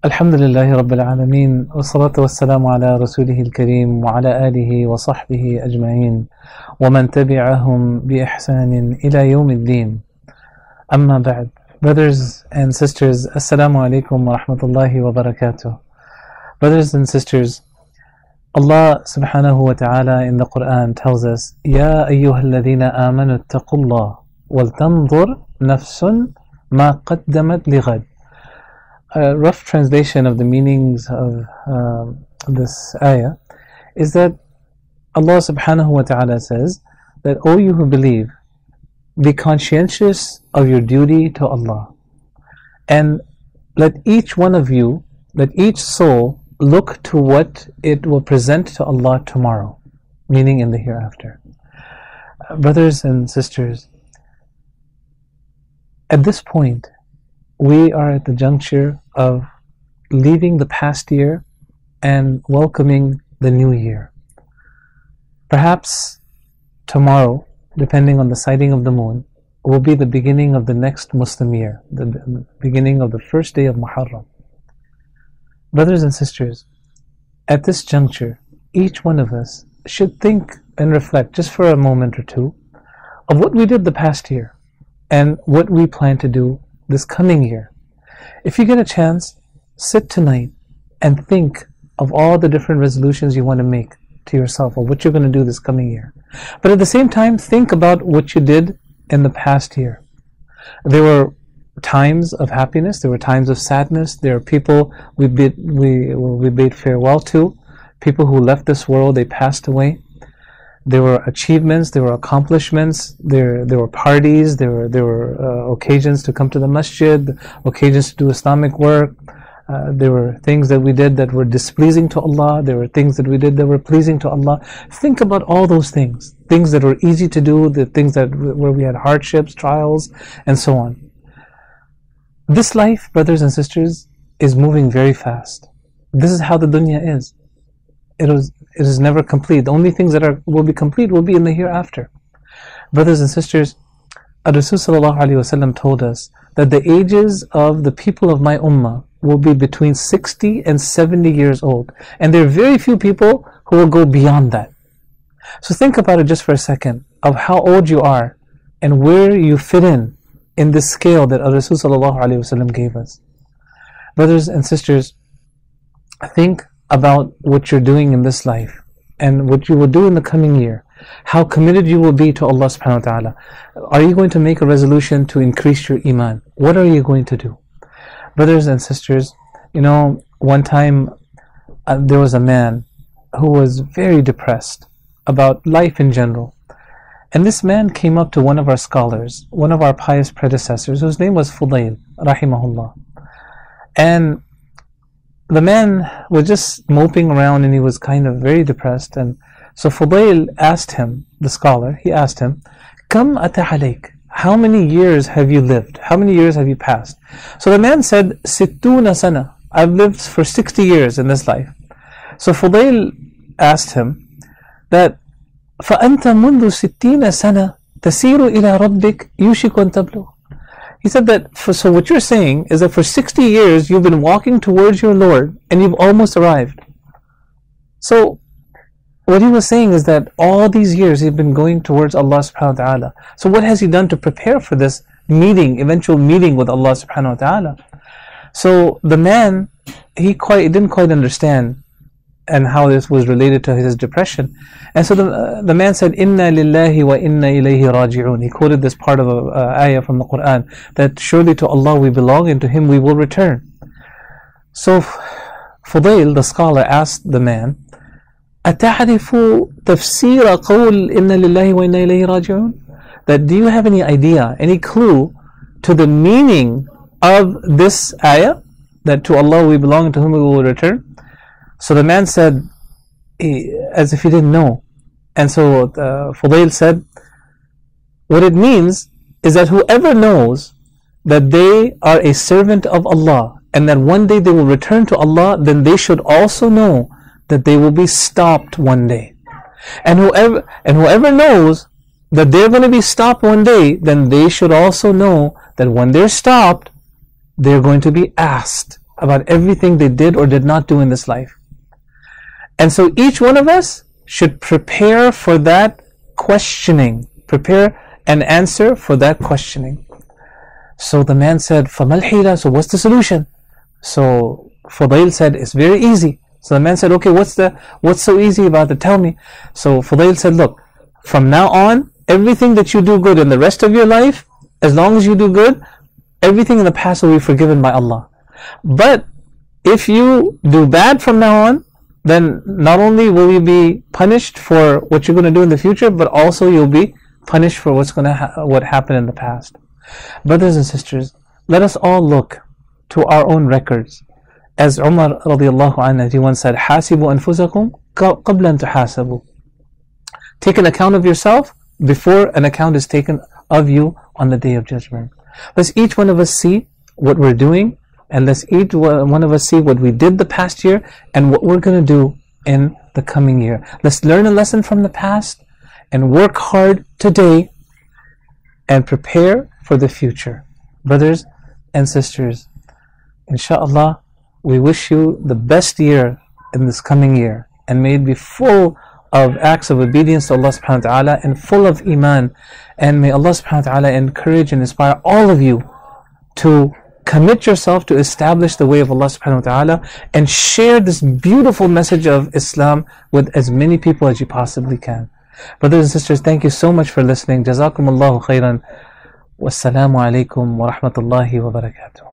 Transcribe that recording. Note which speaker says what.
Speaker 1: Alhamdulillahi Rabbil Alameen, wa salatu wa salamu ala Rasulih al-Kareem, wa ala alihi wa sahbihi ajma'in, wa man tabi'ahum bi ihsanin ila yawm al-din. Amma ba'd. Brothers and sisters, Assalamu alaikum wa rahmatullahi wa barakatuh. Brothers and sisters, Allah subhanahu wa ta'ala in the Quran tells us, Ya ayyuha alladhina amanu attaqullah, wal tanzur nafsun ma qaddamat lighad. A rough translation of the meanings of this ayah is that Allah subhanahu wa ta'ala says that, O you who believe, be conscientious of your duty to Allah, and let each one of you, let each soul look to what it will present to Allah tomorrow, meaning in the hereafter. Brothers and sisters, at this point we are at the juncture of leaving the past year and welcoming the new year. Perhaps tomorrow, depending on the sighting of the moon, will be the beginning of the next Muslim year, the beginning of the first day of Muharram. Brothers and sisters, at this juncture, each one of us should think and reflect just for a moment or two of what we did the past year and what we plan to do this coming year. If you get a chance, sit tonight and think of all the different resolutions you want to make to yourself, or what you're going to do this coming year. But at the same time, think about what you did in the past year. There were times of happiness, there were times of sadness, there are people we bade farewell to, people who left this world, they passed away. There were achievements, there were accomplishments, there were parties, there were occasions to come to the masjid, occasions to do Islamic work. There were things that we did that were displeasing to Allah, there were things that we did that were pleasing to Allah. Think about all those things that were easy to do, the things where we had hardships, trials, and so on. This life, brothers and sisters, is moving very fast. This is how the dunya is. It is never complete. The only things that will be complete will be in the hereafter. Brothers and sisters, Rasul sallallahu alaihi wasallam told us that the ages of the people of my ummah will be between 60 and 70 years old, and there are very few people who will go beyond that. So think about it just for a second, of how old you are and where you fit in this scale that Rasul sallallahu alaihi wasallam gave us. Brothers and sisters, think about what you're doing in this life and what you will do in the coming year, how committed you will be to Allah subhanahu wa ta'ala. Are you going to make a resolution to increase your iman? What are you going to do? Brothers and sisters, one time there was a man who was very depressed about life in general, and this man came up to one of our scholars, one of our pious predecessors, whose name was Fudail rahimahullah, and the man was just moping around and he was kind of very depressed. And so Fudail asked him, the scholar, he asked him, Kam ata alayk? How many years have you lived? How many years have you passed? So the man said, Sittuna sana. I've lived for 60 years in this life. So Fudail asked him that, فَأَنْتَ مُنْذُ 60 سَنَةً تَسِيرُ إِلَى رَبِّكَ يُوشِكُ أَنْ تَبْلُغَ. He said that, so what you're saying is that for 60 years you've been walking towards your Lord and you've almost arrived. So what he was saying is that all these years he's been going towards Allah subhanahu wa ta'ala. So what has he done to prepare for this eventual meeting with Allah subhanahu wa ta'ala? So the man, he didn't quite understand and how this was related to his depression. And so the man said, Inna lillahi wa inna ilayhi raji'un. He quoted this part of an ayah from the Quran, that surely to Allah we belong and to Him we will return. So Fudail, the scholar, asked the man, أَتَعْرِفُ تَفْسِيرَ قَوْلِ إِنَّ لِلَّهِ وَإِنَّا إِلَيْهِ رَاجِعُونَ? That, do you have any idea, any clue to the meaning of this ayah, that to Allah we belong and to whom we will return? So the man said, as if he didn't know. And so Fudail said, what it means is that whoever knows that they are a servant of Allah and that one day they will return to Allah, then they should also know that they will be stopped one day. And whoever knows that they're going to be stopped one day, then they should also know that when they're stopped, they're going to be asked about everything they did or did not do in this life. And so each one of us should prepare for that questioning, prepare an answer for that questioning. So the man said, فَمَا الْحِيلَةُ, so what's the solution? So Fudail said, it's very easy. So the man said, okay, what's so easy about it? Tell me. So Fudail said, look, from now on, everything that you do good in the rest of your life, as long as you do good, everything in the past will be forgiven by Allah. But if you do bad from now on, then not only will you be punished for what you're going to do in the future, but also you'll be punished for what happened in the past. Brothers and sisters, let us all look to our own records. As Umar radiallahu anhu, he once said, حَاسِبُوا أَنفُسَكُمْ قَبْلَ أَن تُحَاسَبُوا. Take an account of yourself before an account is taken of you on the Day of Judgment. Let's each one of us see what we're doing, and let's each one of us see what we did the past year and what we're going to do in the coming year. Let's learn a lesson from the past and work hard today and prepare for the future. Brothers and sisters, inshallah, we wish you the best year in this coming year, and may it be full of acts of obedience to Allah subhanahu wa ta'ala and full of iman, and may Allah subhanahu wa ta'ala encourage and inspire all of you to commit yourself to establish the way of Allah subhanahu wa ta'ala and share this beautiful message of Islam with as many people as you possibly can. Brothers and sisters, thank you so much for listening. Jazakumullahu khairan. Wassalamu alaikum wa rahmatullahi wa barakatuh.